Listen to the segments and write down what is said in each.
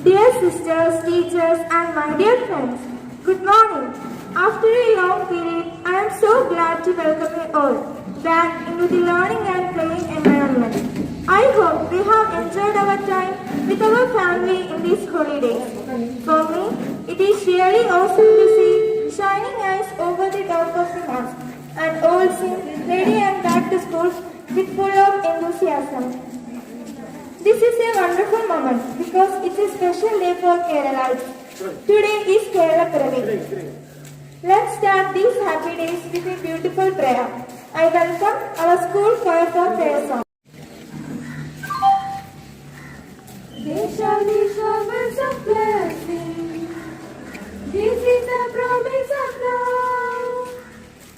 Dear sisters, teachers, and my dear friends, good morning. After a long period, I am so glad to welcome you all back into the learning and playing environment. I hope we have enjoyed our time with our family in these holidays. For me, it is really awesome to see shining eyes over the top of the mask and all seem ready and back to school with full of enthusiasm. This is a wonderful moment because it's a special day for Keralites. Today is Kerala Piravi. Let's start these happy days with a beautiful prayer. I welcome our school choir for prayer song. There shall be showers of blessing. This is the promise of God.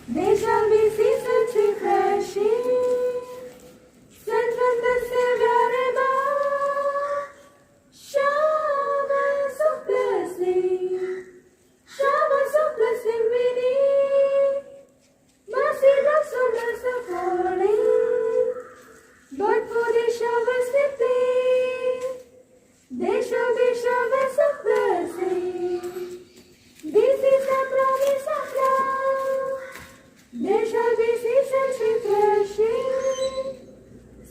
There shall be seasons refreshing. Sent from the Savior above. Showers of blessing. Showers of blessing we need. Mercy drops on us are falling. But for the showers we pray. There shall be showers of blessing. This is the promise of love. There shall be seasons refreshing.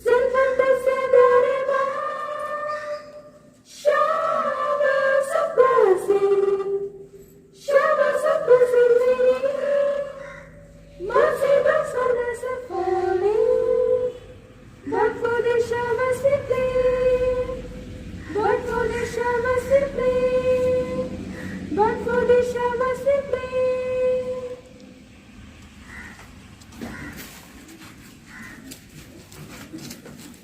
Sent from the Savior above. Showers of blessing. Showers of blessing we need. Mercy drops on us are falling. But for the showers we pray. But for the showers we pray. But for the showers we pray.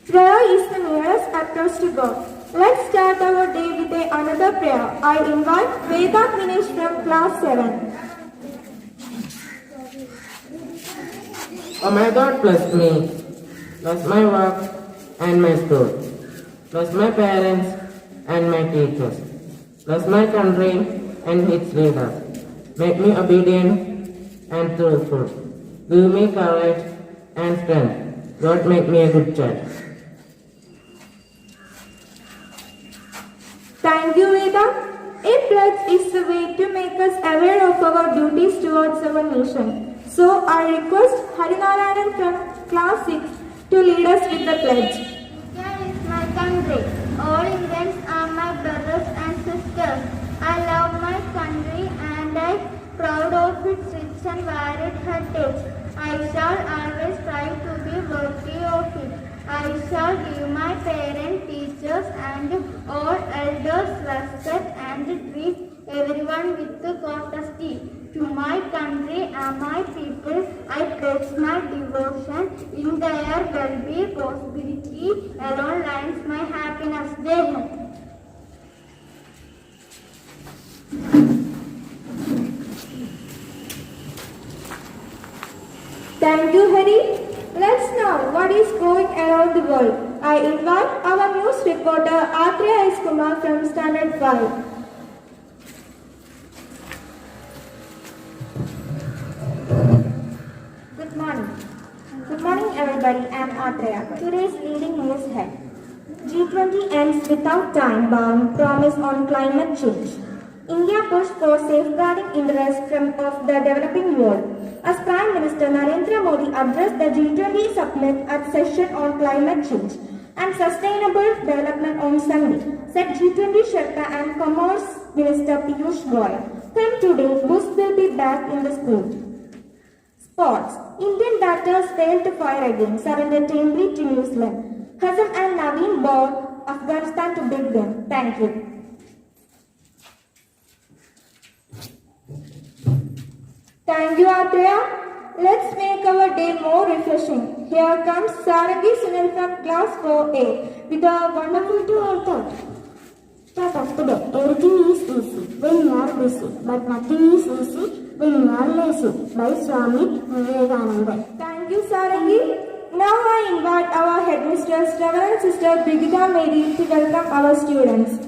Prayer is the nearest approach to God. Let's start our day with another prayer. I invite Veda Vinesh from class 7. Oh my God, bless me, bless my work and my school, bless my parents and my teachers, bless my country and its leaders. Make me obedient and truthful. Give me courage and strength. God, make me a good child. Thank you, Veda. A pledge is a way to make us aware of our duties towards our nation. So I request Harinarayanan from class 6 to lead us with the pledge. India is my country. All Indians are my brothers and sisters. I love my country and I am proud of its rich and varied heritage. I shall always strive to be worthy of it. I shall give my parents, teachers and all elders respect and treat everyone with courtesy. To my country and my people, I pledge my devotion. In their well-being, prosperity alone lies my happiness. Jai Hind. Thank you, Hari. Let's know what is going around the world. I invite our news reporter Atreya S. Kumar from Standard 5. Good morning. Good morning everybody, I am Atreya. Today's leading news head. G20 ends without time-bound promise on climate change. India pushed for safeguarding interests of the developing world. As Prime Minister Narendra Modi addressed the G20 summit at session on climate change and sustainable development on Sunday, said G20 Sherpa and Commerce Minister Piyush Goyal. From today, Bush will be back in the school. Sports. Indian batters failed to fire again, surrendered tamely to New Zealand. Hazem and Naveen bowled Afghanistan to beat them. Thank you. Thank you, Atreya. Let's make our day more refreshing. Here comes Sarangi Sunil from class 4A with a wonderful To our thought. Start of the day. Everything is easy when you are busy, but nothing is easy when you are lazy. By Swami Vivekananda. Thank you, Sarangi. Now I invite our headmistress, Reverend Sister Brigida Mary, to welcome our students.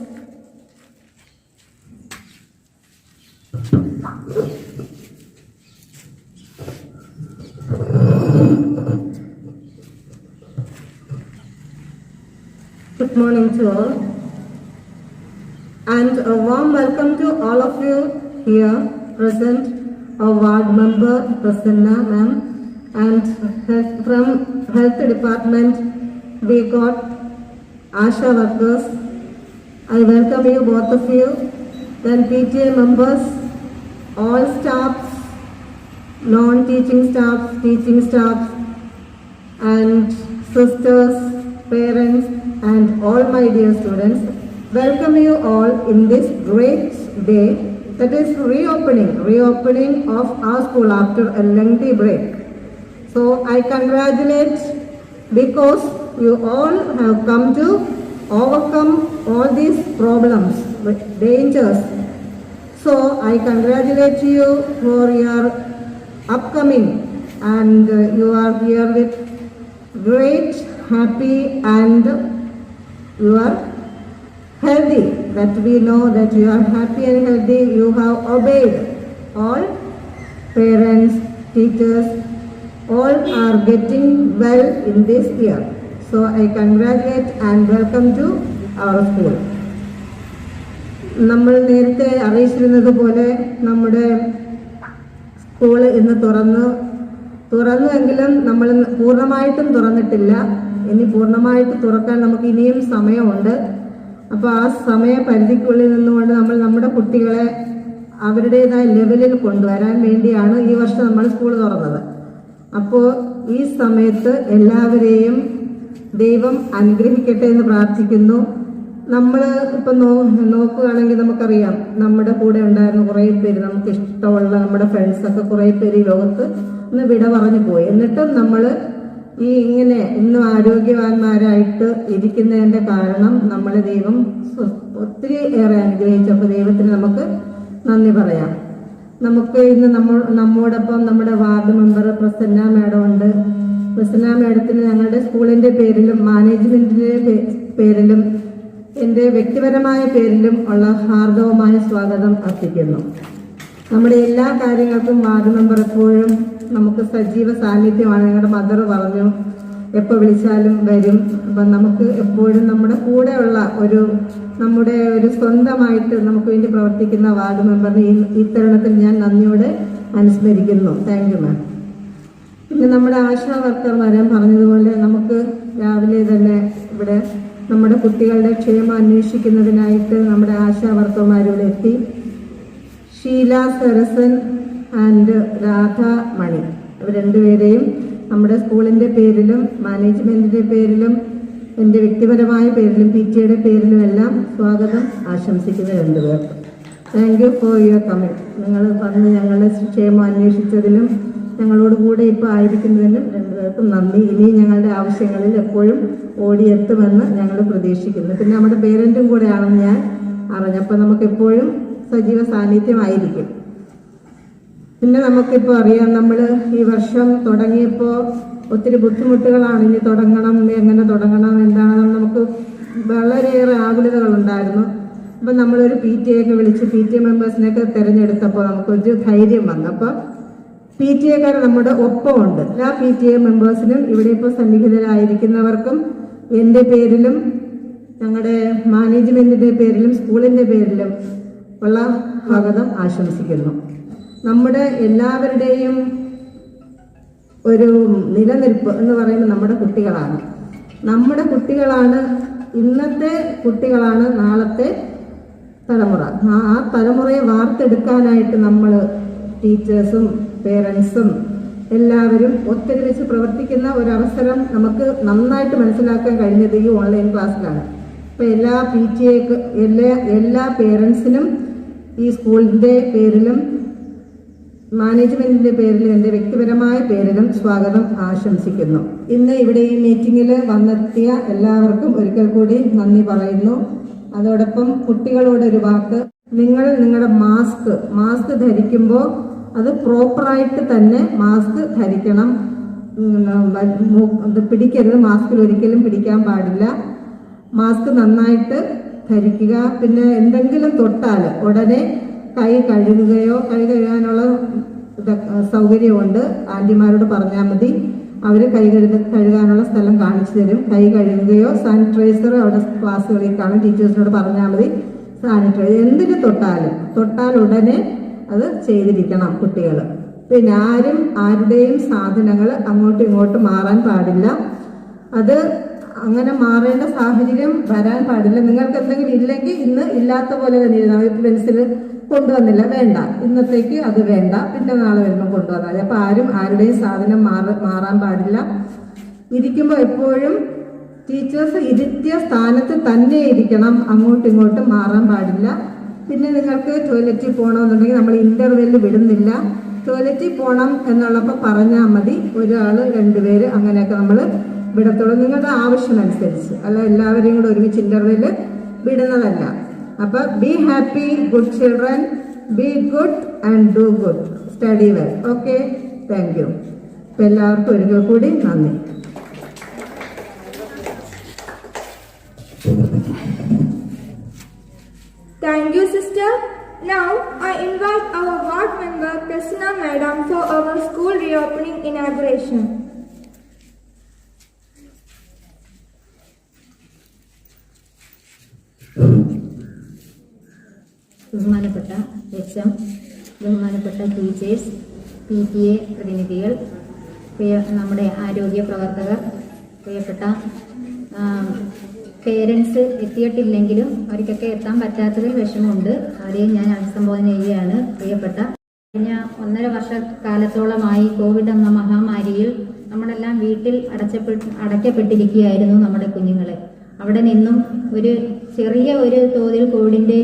Good morning to all. And a warm welcome to all of you here present, our ward member Prasanna ma'am, and from health department we got Asha workers. I welcome you both of you. Then PTA members, all staffs, non-teaching staffs, teaching staffs, and sisters, parents, and all my dear students. Welcome you all in this great day, that is reopening of our school after a lengthy break. So I congratulate because you all have come to overcome all these problems, dangers. So I congratulate you for your upcoming, and you are here with great, happy, and you are healthy. That we know that you are happy and healthy. You have obeyed all parents, teachers, all are getting well in this year. So I congratulate and welcome to our school. നമ്മൾ നേരത്തെ അറിയിച്ചിരുന്നത് പോലെ നമ്മുടെ school ഇന്ന് തുറന്നുവെങ്കിലും നമ്മൾ പൂർണ്ണമായിട്ടും തുറന്നിട്ടില്ല. ഇനി പൂർണ്ണമായിട്ട് തുറക്കാൻ നമുക്ക് ഇനിയും സമയമുണ്ട്. അപ്പോൾ ആ സമയപരിധിക്കുള്ളിൽ നിന്നുകൊണ്ട് നമ്മൾ നമ്മുടെ കുട്ടികളെ അവരുടേതായ ലെവലിൽ കൊണ്ടുവരാൻ വേണ്ടിയാണ് ഈ വർഷം നമ്മൾ സ്കൂൾ തുറന്നത്. അപ്പോൾ ഈ സമയത്ത് എല്ലാവരെയും ദൈവം അനുഗ്രഹിക്കട്ടെ എന്ന് പ്രാർത്ഥിക്കുന്നു. നമ്മൾ ഇപ്പം നോക്കുകയാണെങ്കിൽ നമുക്കറിയാം, നമ്മുടെ കൂടെ ഉണ്ടായിരുന്ന കുറേ പേര്, നമുക്ക് ഇഷ്ടമുള്ള നമ്മുടെ ഫ്രണ്ട്സൊക്കെ കുറേ പേര് ഈ ലോകത്ത് ഇന്ന് വിട പറഞ്ഞു പോയി. എന്നിട്ടും നമ്മൾ ഈ ഇങ്ങനെ ഇന്നും ആരോഗ്യവാന്മാരായിട്ട് ഇരിക്കുന്നതിൻ്റെ കാരണം നമ്മളെ ദൈവം ഒത്തിരി ഏറെ അനുഗ്രഹിച്ചപ്പോൾ ദൈവത്തിന് നമുക്ക് നന്ദി പറയാം. നമുക്ക് ഇന്ന് നമ്മോടൊപ്പം നമ്മുടെ വാർഡ് മെമ്പർ പ്രസന്ന മാഡം ഉണ്ട്. പ്രസന്ന മാഡത്തിന് ഞങ്ങളുടെ സ്കൂളിൻ്റെ പേരിലും മാനേജ്മെൻറ്റിൻ്റെ പേരിലും എൻ്റെ വ്യക്തിപരമായ പേരിലും ഉള്ള ഹാർദവമായ സ്വാഗതം അർപ്പിക്കുന്നു. നമ്മുടെ എല്ലാ കാര്യങ്ങൾക്കും വാർഡ് മെമ്പർ എപ്പോഴും നമുക്ക് സജീവ സാന്നിധ്യമാണ്. ഞങ്ങളുടെ മദർ പറഞ്ഞു എപ്പോൾ വിളിച്ചാലും വരും. അപ്പം നമുക്ക് എപ്പോഴും നമ്മുടെ കൂടെയുള്ള നമ്മുടെ ഒരു സ്വന്തമായിട്ട് നമുക്ക് വേണ്ടി പ്രവർത്തിക്കുന്ന വാർഡ് മെമ്പറിനെ ഈ തരുണത്തിൽ ഞാൻ നന്ദിയോടെ അനുസ്മരിക്കുന്നു. Thank you ma'am. പിന്നെ നമ്മുടെ ആശാ വർക്കർമാരെ പറഞ്ഞതുപോലെ നമുക്ക് രാവിലെ തന്നെ ഇവിടെ നമ്മുടെ കുട്ടികളുടെ ക്ഷേമം അന്വേഷിക്കുന്നതിനായിട്ട് നമ്മുടെ ആശാ വർക്കർമാരിവിടെ എത്തി. ഷീല സരസൻ ആൻഡ് രാധ മണി, ഇവർ രണ്ടുപേരെയും നമ്മുടെ സ്കൂളിൻ്റെ പേരിലും മാനേജ്മെൻറ്റിൻ്റെ പേരിലും എൻ്റെ വ്യക്തിപരമായ പേരിലും PTA പേരിലും എല്ലാം സ്വാഗതം ആശംസിക്കുന്ന രണ്ടുപേർക്ക്. Thank you for your comment. നിങ്ങൾ വന്ന് ഞങ്ങളുടെ ക്ഷേമം അന്വേഷിച്ചതിനും ഞങ്ങളോട് കൂടെ ഇപ്പോൾ ആയിരിക്കുന്നതിനും രണ്ടുപേർക്കും നന്ദി. ഇനി ഞങ്ങളുടെ ആവശ്യങ്ങളിൽ എപ്പോഴും ഓടിയെത്തുമെന്ന് ഞങ്ങൾ പ്രതീക്ഷിക്കുന്നു. പിന്നെ നമ്മുടെ പേരൻറ്റും കൂടെയാണെന്ന് ഞാൻ അറിഞ്ഞപ്പോൾ നമുക്കെപ്പോഴും സജീവ സാന്നിധ്യമായിരിക്കും. പിന്നെ നമുക്കിപ്പോൾ അറിയാം, നമ്മൾ ഈ വർഷം തുടങ്ങിയപ്പോൾ ഒത്തിരി ബുദ്ധിമുട്ടുകളാണ്. ഇനി തുടങ്ങണം, എങ്ങനെ തുടങ്ങണം, എന്താണെന്ന് നമുക്ക് വളരെയേറെ ആകുലതകളുണ്ടായിരുന്നു. അപ്പം നമ്മളൊരു PTA ഒക്കെ വിളിച്ച് PTA മെമ്പേഴ്സിനെയൊക്കെ തിരഞ്ഞെടുത്തപ്പോൾ നമുക്കൊരു ധൈര്യം വന്നു. അപ്പോൾ PTA നമ്മുടെ ഒപ്പമുണ്ട്. എല്ലാ PTA മെമ്പേഴ്സിനും ഇവിടെ ഇപ്പോൾ സന്നിഹിതരായിരിക്കുന്നവർക്കും എൻ്റെ പേരിലും ഞങ്ങളുടെ മാനേജ്മെൻറ്റിൻ്റെ പേരിലും സ്കൂളിൻ്റെ പേരിലും ഉള്ള സ്വാഗതം ആശംസിക്കുന്നു. നമ്മുടെ എല്ലാവരുടെയും ഒരു നിലനിൽപ്പ് എന്ന് പറയുന്നത് നമ്മുടെ കുട്ടികളാണ്. നമ്മുടെ കുട്ടികളാണ് ഇന്നത്തെ കുട്ടികളാണ് നാളത്തെ തലമുറ. ആ തലമുറയെ വാർത്തെടുക്കാനായിട്ട് നമ്മൾ ടീച്ചേഴ്സും പേരൻസും എല്ലാവരും ഒത്തൊരുമിച്ച് പ്രവർത്തിക്കുന്ന ഒരവസരം നമുക്ക് നന്നായിട്ട് മനസ്സിലാക്കാൻ കഴിഞ്ഞത് ഈ ഓൺലൈൻ ക്ലാസ്സിലാണ്. അപ്പോൾ എല്ലാ PTA എല്ലാ പേരൻസിനും ഈ സ്കൂളിൻ്റെ പേരിലും മാനേജ്മെൻറ്റിൻ്റെ പേരിലും എൻ്റെ വ്യക്തിപരമായ പേരിലും സ്വാഗതം ആശംസിക്കുന്നു. ഇന്ന് ഇവിടെ ഈ മീറ്റിങ്ങിൽ വന്നെത്തിയ എല്ലാവർക്കും ഒരിക്കൽ കൂടി നന്ദി പറയുന്നു. അതോടൊപ്പം കുട്ടികളോടൊരു വാക്ക്, നിങ്ങളുടെ മാസ്ക് ധരിക്കുമ്പോൾ അത് പ്രോപ്പറായിട്ട് തന്നെ മാസ്ക് ധരിക്കണം. പിടിക്കരുത്, മാസ്കിൽ ഒരിക്കലും പിടിക്കാൻ പാടില്ല. മാസ്ക് നന്നായിട്ട് ധരിക്കുക. പിന്നെ എന്തെങ്കിലും തൊട്ടാൽ ഉടനെ കൈ കഴുകാനുള്ള സൗകര്യമുണ്ട്. ആൻറ്റിമാരോട് പറഞ്ഞാൽ മതി, അവർ കഴുകാനുള്ള സ്ഥലം കാണിച്ചു തരും. കൈ കഴുകുകയോ സാനിറ്റൈസർ അവിടെ ക്ലാസ്സുകളിൽ കാണും, ടീച്ചേഴ്സിനോട് പറഞ്ഞാൽ മതി. സാനിറ്റൈസർ എന്തിന് തൊട്ടാൽ ഉടനെ അത് ചെയ്തിരിക്കണം കുട്ടികൾ. പിന്നെ ആരുടെയും സാധനങ്ങൾ അങ്ങോട്ടും ഇങ്ങോട്ടും മാറാൻ പാടില്ല. അത് അങ്ങനെ മാറേണ്ട സാഹചര്യം വരാൻ പാടില്ല. നിങ്ങൾക്ക് എന്തെങ്കിലും ഇല്ലെങ്കിൽ ഇന്ന് ഇല്ലാത്ത പോലെ തന്നെ ഇരുന്നാൽ പെൻസിൽ കൊണ്ടുവന്നില്ല, വേണ്ട, ഇന്നത്തേക്ക് അത് വേണ്ട, പിന്നെ നാളെ വരുമ്പോൾ കൊണ്ടുവന്നാൽ മതി. അപ്പം ആരുടെയും സാധനം മാറാൻ പാടില്ല. ഇരിക്കുമ്പോൾ എപ്പോഴും ടീച്ചേഴ്സ് ഇരുത്തിയ സ്ഥാനത്ത് തന്നെ ഇരിക്കണം, അങ്ങോട്ടും ഇങ്ങോട്ടും മാറാൻ പാടില്ല. പിന്നെ നിങ്ങൾക്ക് ടോയ്ലറ്റിൽ പോകണമെന്നുണ്ടെങ്കിൽ നമ്മൾ ഇന്റർവെല്ലിൽ വിടുന്നില്ല. ടോയ്ലറ്റിൽ പോകണം എന്നുള്ളപ്പോൾ പറഞ്ഞാൽ മതി, ഒരാൾ 2 പേര് അങ്ങനെയൊക്കെ നമ്മൾ വിടത്തുള്ളൂ, നിങ്ങളുടെ ആവശ്യമനുസരിച്ച്. അല്ല എല്ലാവരെയും കൂടെ ഒരുമിച്ച് ഇന്റർവെല്ല് വിടുന്നതല്ല. അപ്പം be happy, good children, B good and do good, study well. Okay, thank you. അപ്പം എല്ലാവർക്കും ഒരിക്കൽ കൂടി നന്ദി. Thank you, sister. Now, I invite our ward member, Prasanna Madam, for our school reopening inauguration. ബഹുമാനപ്പെട്ട എച്ച്.എം., ബഹുമാനപ്പെട്ട teachers, PTA പ്രതിനിധികൾ, നമ്മുടെ ആരോഗ്യ പ്രവർത്തകർ, പ്രിയപ്പെട്ട പേരൻസ് എത്തിയിട്ടില്ലെങ്കിലും അവർക്കൊക്കെ എത്താൻ പറ്റാത്തതിൽ വിഷമമുണ്ട്. അവരെയും ഞാൻ അഭിസംബോധന ചെയ്യുകയാണ്. പ്രിയപ്പെട്ട, കഴിഞ്ഞ 1.5 വർഷക്കാലത്തോളമായി കോവിഡ് എന്ന മഹാമാരിയിൽ നമ്മളെല്ലാം വീട്ടിൽ അടയ്ക്കപ്പെട്ടിരിക്കുകയായിരുന്നു നമ്മുടെ കുഞ്ഞുങ്ങളെ. അവിടെ നിന്നും ചെറിയ തോതിൽ കോവിഡിൻ്റെ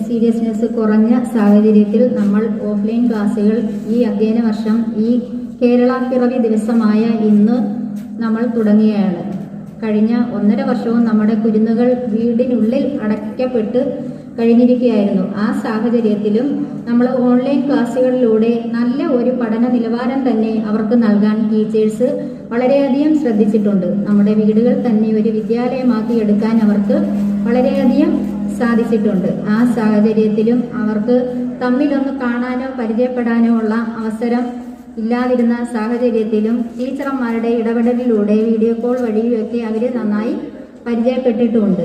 സീരിയസ്നെസ് കുറഞ്ഞ സാഹചര്യത്തിൽ നമ്മൾ ഓഫ്ലൈൻ ക്ലാസ്സുകൾ ഈ അധ്യയന വർഷം ഈ കേരള പിറവി ദിവസമായ ഇന്ന് നമ്മൾ തുടങ്ങുകയാണ്. കഴിഞ്ഞ 1.5 വർഷവും നമ്മുടെ കുരുന്നുകൾ വീടിനുള്ളിൽ അടയ്ക്കപ്പെട്ട് കഴിഞ്ഞിരിക്കുകയായിരുന്നു. ആ സാഹചര്യത്തിലും നമ്മൾ ഓൺലൈൻ ക്ലാസ്സുകളിലൂടെ നല്ല ഒരു പഠന നിലവാരം തന്നെ അവർക്ക് നൽകാൻ ടീച്ചേഴ്സ് വളരെയധികം ശ്രദ്ധിച്ചിട്ടുണ്ട്. നമ്മുടെ വീടുകൾ തന്നെ ഒരു വിദ്യാലയമാക്കി എടുക്കാൻ അവർക്ക് വളരെയധികം സാധിച്ചിട്ടുണ്ട്. ആ സാഹചര്യത്തിലും അവർക്ക് തമ്മിലൊന്ന് കാണാനോ പരിചയപ്പെടാനോ ഉള്ള അവസരം ഇല്ലാതിരുന്ന സാഹചര്യത്തിലും ടീച്ചർമാരുടെ ഇടപെടലിലൂടെ വീഡിയോ കോൾ വഴിയുമൊക്കെ അവർ നന്നായി പരിചയപ്പെട്ടിട്ടുമുണ്ട്.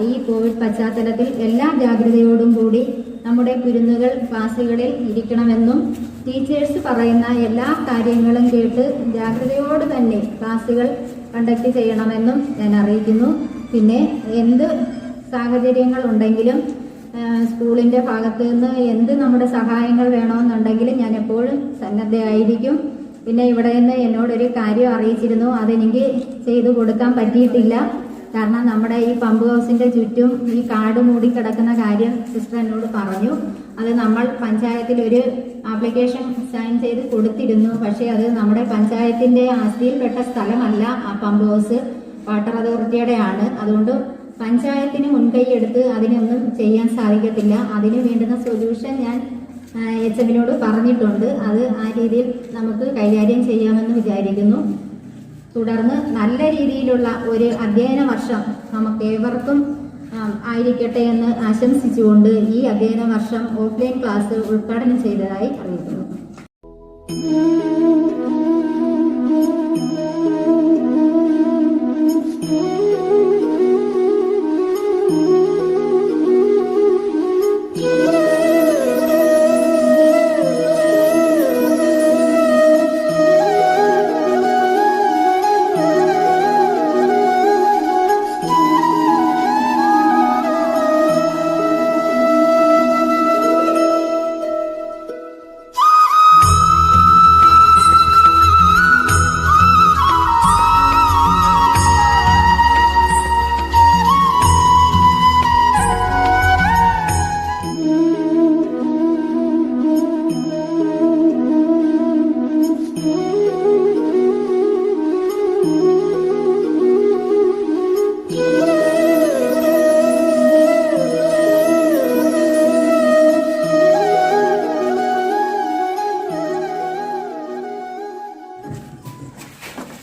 ഈ കോവിഡ് പശ്ചാത്തലത്തിൽ എല്ലാ ജാഗ്രതയോടും കൂടി നമ്മുടെ കുരുന്നുകൾ ക്ലാസ്സുകളിൽ ഇരിക്കണമെന്നും ടീച്ചേഴ്സ് പറയുന്ന എല്ലാ കാര്യങ്ങളും കേട്ട് ജാഗ്രതയോട് തന്നെ ക്ലാസ്സുകൾ കണ്ടക്ട് ചെയ്യണമെന്നും ഞാൻ അറിയിക്കുന്നു. പിന്നെ എന്ത് സാഹചര്യങ്ങൾ ഉണ്ടെങ്കിലും സ്കൂളിൻ്റെ ഭാഗത്ത് നിന്ന് എന്ത് നമ്മുടെ സഹായങ്ങൾ വേണമെന്നുണ്ടെങ്കിലും ഞാൻ എപ്പോഴും സന്നദ്ധയായിരിക്കും. പിന്നെ ഇവിടെ നിന്ന് എന്നോടൊരു കാര്യം അറിയിച്ചിരുന്നു, അതെനിക്ക് ചെയ്തു കൊടുക്കാൻ പറ്റിയിട്ടില്ല. കാരണം നമ്മുടെ ഈ പമ്പ് ഹൗസിൻ്റെ ചുറ്റും ഈ കാട് മൂടിക്കിടക്കുന്ന കാര്യം സിസ്റ്റർ എന്നോട് പറഞ്ഞു. അത് നമ്മൾ പഞ്ചായത്തിൽ ഒരു ആപ്ലിക്കേഷൻ സൈൻ ചെയ്ത് കൊടുത്തിരുന്നു. പക്ഷേ അത് നമ്മുടെ പഞ്ചായത്തിൻ്റെ ആസ്തിയിൽപ്പെട്ട സ്ഥലമല്ല. ആ പമ്പ് ഹൗസ് വാട്ടർ അതോറിറ്റിയുടെ ആണ്. അതുകൊണ്ട് പഞ്ചായത്തിന് മുൻകൈയെടുത്ത് അതിനൊന്നും ചെയ്യാൻ സാധിക്കത്തില്ല. അതിന് വേണ്ടുന്ന സൊല്യൂഷൻ ഞാൻ HMനോട് പറഞ്ഞിട്ടുണ്ട്. അത് ആ രീതിയിൽ നമുക്ക് കൈകാര്യം ചെയ്യാമെന്ന് വിചാരിക്കുന്നു. തുടർന്ന് നല്ല രീതിയിലുള്ള ഒരു അധ്യയന വർഷം നമുക്ക് ഏവർക്കും ആയിരിക്കട്ടെ എന്ന് ആശംസിച്ചുകൊണ്ട് ഈ അധ്യയന വർഷം ഓഫ്ലൈൻ ക്ലാസ് ഉദ്ഘാടനം ചെയ്തതായി അറിയിക്കുന്നു.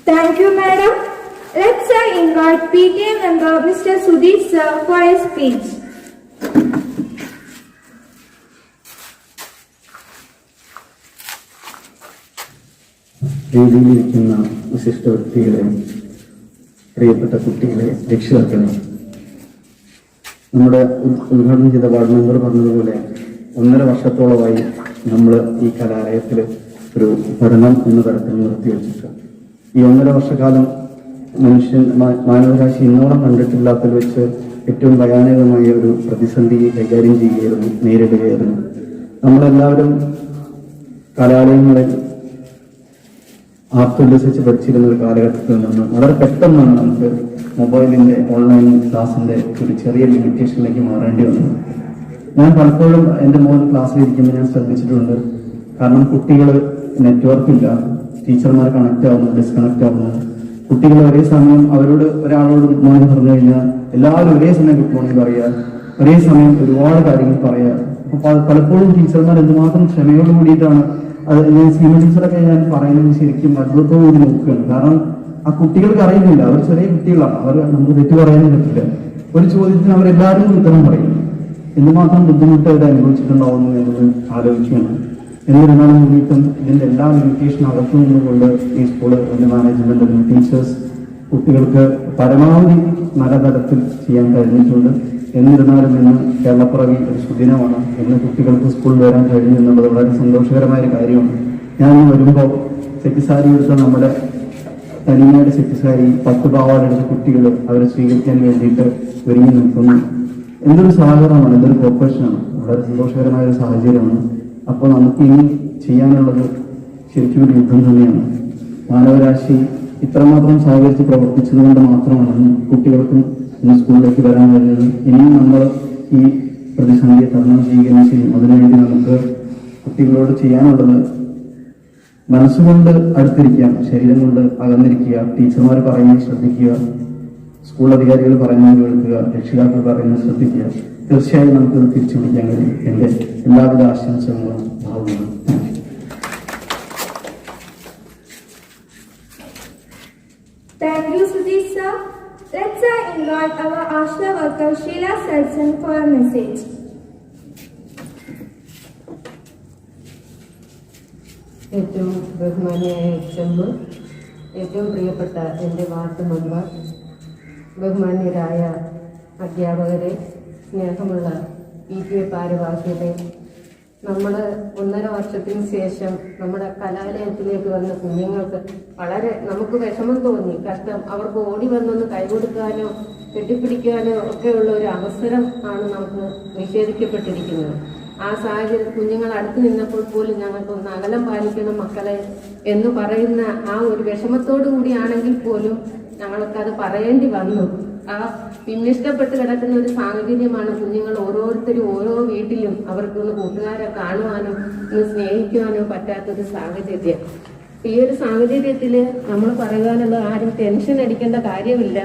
Thank you, madam. Let's invite PTA member Mr. Sudhir sir for a speech. വേദിയിലിരിക്കുന്ന വിശിഷ്ട വ്യക്തികളെ, പ്രിയപ്പെട്ട കുട്ടികളെ, രക്ഷിതാക്കളെ, സ്കൂളിലെ അധ്യാപകരെ, വിദ്യാർത്ഥികളെ, എല്ലാവർക്കും എൻ്റെ സ്നേഹ നമസ്കാരം. 2020 എന്ന വർഷം 2020 പ്രിയപ്പെട്ട കുട്ടികളെ, രക്ഷിതാക്കളെ, നമ്മുടെ ഉദ്ഘാടനം ചെയ്ത വാർഡ് മെമ്പർ പറഞ്ഞതുപോലെ 1.5 വർഷത്തോളമായി നമ്മൾ ഈ കലാലയത്തിൽ ഒരു പഠനം എന്ന തരത്തിൽ നിർത്തിവെച്ചിട്ട് ഈ 1.5 വർഷക്കാലം മാനവരാശി ഇന്നോളം കണ്ടിട്ടില്ലാത്തതിൽ വെച്ച് ഏറ്റവും ഭയാനകമായ ഒരു പ്രതിസന്ധി കൈകാര്യം ചെയ്യുകയായിരുന്നു, നേരിടുകയായിരുന്നു. നമ്മളെല്ലാവരും കലാലയങ്ങളിൽ ആർത്തുല്ലസിച്ച് പഠിച്ചിരുന്ന ഒരു കാലഘട്ടത്തിൽ നിന്ന് വളരെ പെട്ടെന്നാണ് നമുക്ക് മൊബൈലിന്റെ ഓൺലൈൻ ക്ലാസിന്റെ ഒരു ചെറിയ ലിമിറ്റേഷനിലേക്ക് മാറേണ്ടി വന്നത്. ഞാൻ പലപ്പോഴും എൻ്റെ മോൻ ക്ലാസ്സിലിരിക്കുമ്പോൾ ഞാൻ ശ്രദ്ധിച്ചിട്ടുണ്ട്. കാരണം കുട്ടികൾ നെറ്റ്വർക്ക് ഇല്ല, ടീച്ചർമാർ കണക്ട് ആവുന്നു, ഡിസ്കണക്ട് ആവുന്നു. കുട്ടികൾ ഒരേ സമയം ഒരാളോട് ഗുഡ് മോർണിംഗ് പറഞ്ഞു കഴിഞ്ഞാൽ എല്ലാവരും ഒരേ സമയം ഗുഡ് മോർണിംഗ് പറയുക, ഒരേ സമയം ഒരുപാട് കാര്യങ്ങൾ പറയുക. അപ്പൊ പലപ്പോഴും ടീച്ചർമാർ എന്തുമാത്രം ക്ഷമയോട് കൂടിയിട്ടാണ് അത് സീനിയർ ടീച്ചറൊക്കെ ഞാൻ പറയുന്നത് ശരിക്കും അത്ഭുതത്തോടുകൂടി നോക്കുകയാണ്. കാരണം ആ കുട്ടികൾക്ക് അറിയുന്നില്ല, അവർ ചെറിയ കുട്ടികളാണ്, അവർ നമുക്ക് തെറ്റു പറയാനും പറ്റില്ല. ഒരു ചോദ്യത്തിന് അവരെല്ലാവരും ഉത്തരം പറയും. എന്തുമാത്രം ബുദ്ധിമുട്ട് അവർ അനുഭവിച്ചിട്ടുണ്ടാവുന്നു എന്നത് ആലോചിക്കുകയാണ്. എന്നിരുന്നാലും കൂടിയിട്ടും ഇതിന്റെ എല്ലാ ലിമിറ്റേഷൻ അകത്തു നിന്നുകൊണ്ട് ഈ സ്കൂള് മാനേജ്മെന്റ് ടീച്ചേഴ്സ് കുട്ടികൾക്ക് പരമാവധി നല്ല തരത്തിൽ ചെയ്യാൻ കഴിഞ്ഞിട്ടുണ്ട്. എന്നിരുന്നാലും ഇന്ന് കേരളപ്പിറവി ഒരു സുദിനമാണ്. ഇന്ന് കുട്ടികൾക്ക് സ്കൂളിൽ വരാൻ കഴിഞ്ഞു എന്നുള്ളത് വളരെ സന്തോഷകരമായ ഒരു കാര്യമാണ്. ഞാൻ വരുമ്പോൾ സെറ്റിസാരി എടുത്ത നമ്മുടെ തനിമയുടെ സെറ്റിസാരി 10 പാവാടെടുത്ത കുട്ടികൾ അവരെ സ്വീകരിക്കാൻ വേണ്ടിയിട്ട് ഒരുങ്ങി നിൽക്കുന്നു. എന്തൊരു സഹകരണമാണ്, എന്തൊരു കോർപ്പറേഷനാണ്, വളരെ സന്തോഷകരമായ ഒരു സാഹചര്യമാണ്. അപ്പോൾ നമുക്ക് ഇനി ചെയ്യാനുള്ളത് ശരിക്കും ഒരു യുദ്ധം തന്നെയാണ്. മാനവരാശി ഇത്രമാത്രം സഹകരിച്ച് പ്രവർത്തിച്ചതുകൊണ്ട് മാത്രമാണ് കുട്ടികൾക്കും ഇന്ന് സ്കൂളിലേക്ക് വരാൻ കഴിഞ്ഞത്. ഇനിയും നമ്മൾ ഈ പ്രതിസന്ധിയെ തരണം ചെയ്യുകയും ചെയ്യും. അതിനുവേണ്ടി നമുക്ക് കുട്ടികളോട് ചെയ്യാനുള്ളത് മനസ്സുകൊണ്ട് അടുത്തിരിക്കുക, ശരീരം കൊണ്ട് അകന്നിരിക്കുക, ടീച്ചർമാർ പറയുന്നത് ശ്രദ്ധിക്കുക, സ്കൂൾ അധികാരികൾ പറയുന്നത് കേൾക്കുക, രക്ഷിതാക്കൾ പറയുന്നത് ശ്രദ്ധിക്കുക. തീർച്ചയായും നമുക്കത് തിരിച്ചു പിടിക്കാൻ കഴിയും. എൻ്റെ എല്ലാവിധ ആശംസകളും ഭാവങ്ങളും. Thank you, Sudhir sir. Let's invite our ASHA worker Sheila Selson for a message. ഏറ്റവും ബഹുമാനിയായ എച്ച്.എം., ഏറ്റവും പ്രിയപ്പെട്ട എൻ്റെ വാർഡ് മെമ്പർ, ബഹുമാന്യരായ അധ്യാപകരെ, സ്നേഹമുള്ള PTA ഭാരവാഹികളെ, നമ്മൾ 1.5 വർഷത്തിന് ശേഷം നമ്മുടെ കലാലയത്തിലേക്ക് വന്ന കുഞ്ഞുങ്ങൾക്ക് വളരെ നമുക്ക് വിഷമം തോന്നി, കഷ്ടം. അവർക്ക് ഓടി വന്നൊന്ന് കൈകൊടുക്കാനോ കെട്ടിപ്പിടിക്കാനോ ഒക്കെയുള്ള ഒരു അവസരം ആണ് നമുക്ക് നിഷേധിക്കപ്പെട്ടിരിക്കുന്നത്. ആ സാഹചര്യം കുഞ്ഞുങ്ങൾ അടുത്ത് നിന്നപ്പോൾ പോലും ഞങ്ങൾക്ക് ഒന്ന് അകലം പാലിക്കണം മക്കളെ എന്ന് പറയുന്ന ആ ഒരു വിഷമത്തോടു കൂടിയാണെങ്കിൽ പോലും ഞങ്ങൾക്കത് പറയേണ്ടി വന്നു. ആ പിന്നിഷ്ടപ്പെട്ട് കിടക്കുന്ന ഒരു സാഹചര്യമാണ്. കുഞ്ഞുങ്ങൾ ഓരോരുത്തരും ഓരോ വീട്ടിലും അവർക്കൊന്ന് കൂട്ടുകാരെ കാണുവാനോ ഒന്ന് സ്നേഹിക്കുവാനോ പറ്റാത്തൊരു സാഹചര്യം. ഈ ഒരു സാഹചര്യത്തിൽ നമ്മൾ പറയാനുള്ള ആരും ടെൻഷൻ അടിക്കേണ്ട കാര്യമില്ല.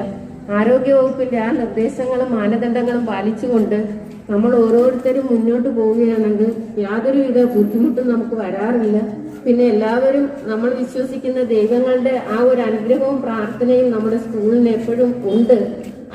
ആരോഗ്യവകുപ്പിന്റെ ആ നിർദ്ദേശങ്ങളും മാനദണ്ഡങ്ങളും പാലിച്ചുകൊണ്ട് നമ്മൾ ഓരോരുത്തരും മുന്നോട്ട് പോവുകയാണെങ്കിൽ യാതൊരുവിധ ബുദ്ധിമുട്ടും നമുക്ക് വരാറില്ല. പിന്നെ എല്ലാവരും നമ്മൾ വിശ്വസിക്കുന്ന ദൈവങ്ങളുടെ ആ ഒരു അനുഗ്രഹവും പ്രാർത്ഥനയും നമ്മുടെ സ്കൂളിന് എപ്പോഴും ഉണ്ട്.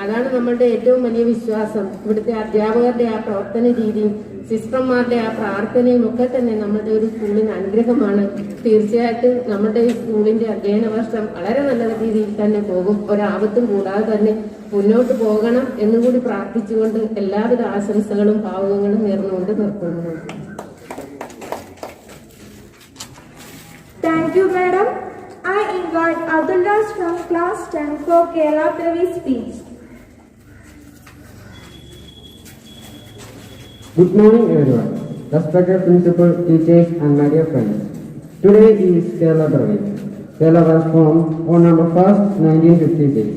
അതാണ് നമ്മളുടെ ഏറ്റവും വലിയ വിശ്വാസം. ഇവിടുത്തെ അധ്യാപകരുടെ ആ പ്രവർത്തന രീതിയും സിസ്റ്റർമാരുടെ ആ പ്രാർത്ഥനയും ഒക്കെ തന്നെ നമ്മുടെ ഒരു സ്കൂളിന് അനുഗ്രഹമാണ്. തീർച്ചയായിട്ടും നമ്മുടെ ഈ സ്കൂളിന്റെ അധ്യയന വർഷം വളരെ നല്ല രീതിയിൽ തന്നെ പോകും. ഒരാപത്തും കൂടാതെ തന്നെ മുന്നോട്ട് പോകണം എന്നുകൂടി പ്രാർത്ഥിച്ചുകൊണ്ട് എല്ലാവിധ ആശംസകളും ഭാവുകങ്ങളും നേർന്നുകൊണ്ട് നിർത്തുന്നു. Thank you, madam. I invite Abdullah from class 10 for Kerala Pravi speech. Good morning, everyone. Respected principal, teachers, and my dear friends. Today is Kerala Pravi. Kerala was formed on November 1st, 1956.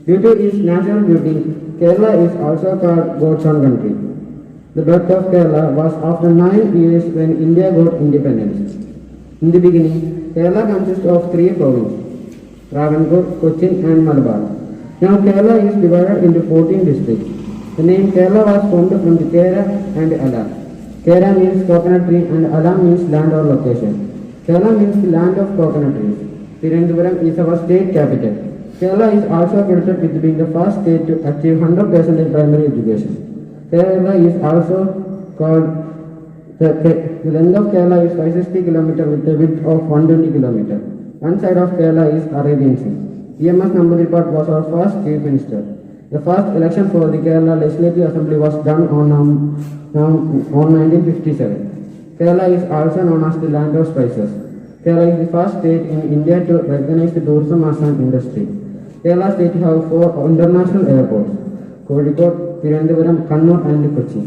Due to its natural beauty, Kerala is also called God's own country. The birth of Kerala was after 9 years when India got independence. In the beginning, Kerala consists of 3 provinces, Travancore, Cochin and Malabar. Now Kerala is divided into 14 districts. The name Kerala was formed from the Kera and Ala. Kera means coconut tree and Ala means land or location. Kerala means the land of coconut trees. Thiruvananthapuram is our state capital. Kerala is also credited with being the first state to achieve 100% in primary education. Kerala is also called the length of Kerala is 560 km with a width of 120 km. One side of Kerala is Arabian Sea. E.M.S. Namboodiripad was our first chief minister. The first election for the Kerala Legislative Assembly was done on 1957. Kerala is also known as the land of spices. Kerala is the first state in India to recognize the tourism as an industry. Kerala state have 4 international airports: Kozhikode, Thiruvananthapuram, Kannur and Kochi.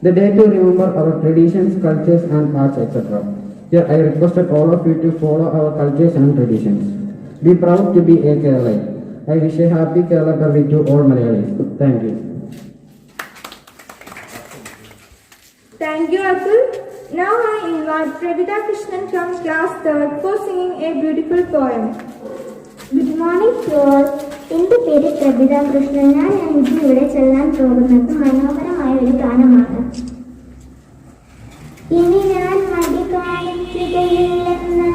The day to remember our traditions, cultures and arts, etc. Here I requested all of you to follow our cultures and traditions. Be proud to be a Keralite. I wish a happy Kerala Parvi to all Malayalis. Thank you. Thank you, Atul. Now I invite Pravita Krishnan from class 3rd for singing a beautiful poem. Good morning to all. എൻ്റെ പേര് പ്രഭിത കൃഷ്ണൻ. ഞാൻ ഇവിടെ ചൊല്ലാൻ പോകുന്നത് മനോഹരമായ ഒരു ഗാനമാണ്. ഇനി ഞാൻ മടി കാണിക്കുകയില്ലെന്ന്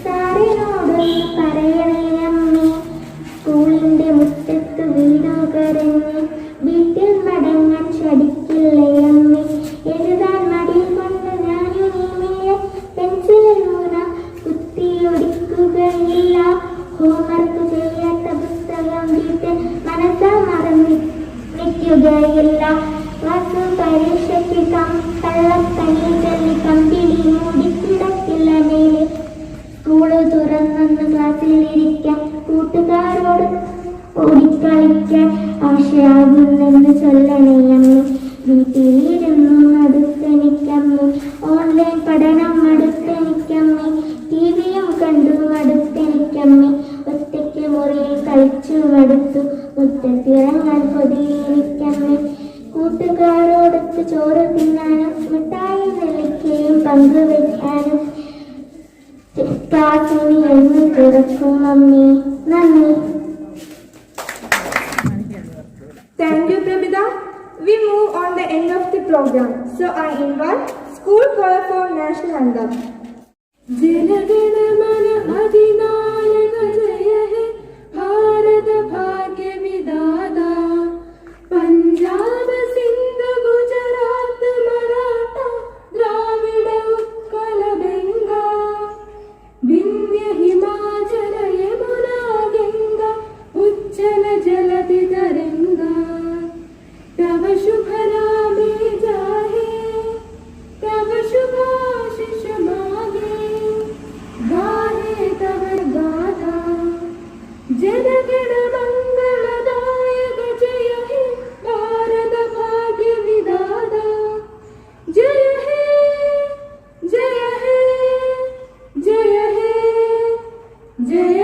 സാറിനോടൊന്ന് പറയണേ അമ്മേ. സ്കൂളിൻ്റെ മുറ്റത്ത് വീടുകരഞ്ഞ് വീട്ടിൽ മടങ്ങാൻ ചടിക്കില്ലേ അമ്മേ. എഴുതാൻ മടി കൊണ്ട് ഞാനിനിമേൽ പെൻസിലൂന കുത്തിയൊടിക്കുകയില്ല. ഹോംവർക്ക് ചെയ്യാത്ത പുസ്തകം വീട്ടിൽ മനസ്സാ മറന്നിരിക്കുകയില്ല. ക്ലാസ് പരീക്ഷയ്ക്ക് കള്ളക്കണ്ണി ചൊല്ലി കമ്പിളി മൂടിക്കിടക്കില്ല മേലെ. സ്കൂള് തുറന്നൊന്ന് ക്ലാസ്സിലിരിക്കാൻ കൂട്ടുകാരോട് ഓടിക്കളിക്കാൻ ആശയാകുന്നെന്ന് ചൊല്ലണേയമ്മേ. വീട്ടിലിരുന്നു മടുത്തെനിക്കമ്മേ. ഓൺലൈൻ പഠനം മടുത്തെനിക്കമ്മേ. ടിവിയും കണ്ടു മടുത്തെനിക്കമ്മേ. ഒറ്റയ്ക്ക് മുറിയിൽ കളിച്ചു മടുത്തു മുറ്റത്തിറങ്ങാൻ കൊതിയിരിക്കമ്മേ. കൂട്ടുകാരോടൊത്ത് ചോറ് തിന്നാനും മിഠായി നെല്ലിക്കയും പങ്കുവെക്കാനും ക്ലാസ്സിന് എന്ന് തുറക്കും അമ്മേ. നന്ദി. Thank you, Prabhita. We move on the end of the program. So I invite school choir for national anthem. Jana Gana Mana अधिनायक जय हे भारत भाग्य विधाता. पंजाब सिंध गुजरात मराठा द्राविड उत्कल बंगा. विंध्य हिमाचल यमुना गंगा उज्जल जलधि तरंगा. तव शुभ नामे जाहे तव शुभाशिष मागे. गाहे तव गाथा जनगण मंगलदायक जय हे भारत भाग्य विधाता. जय हे जय हे जय हे जय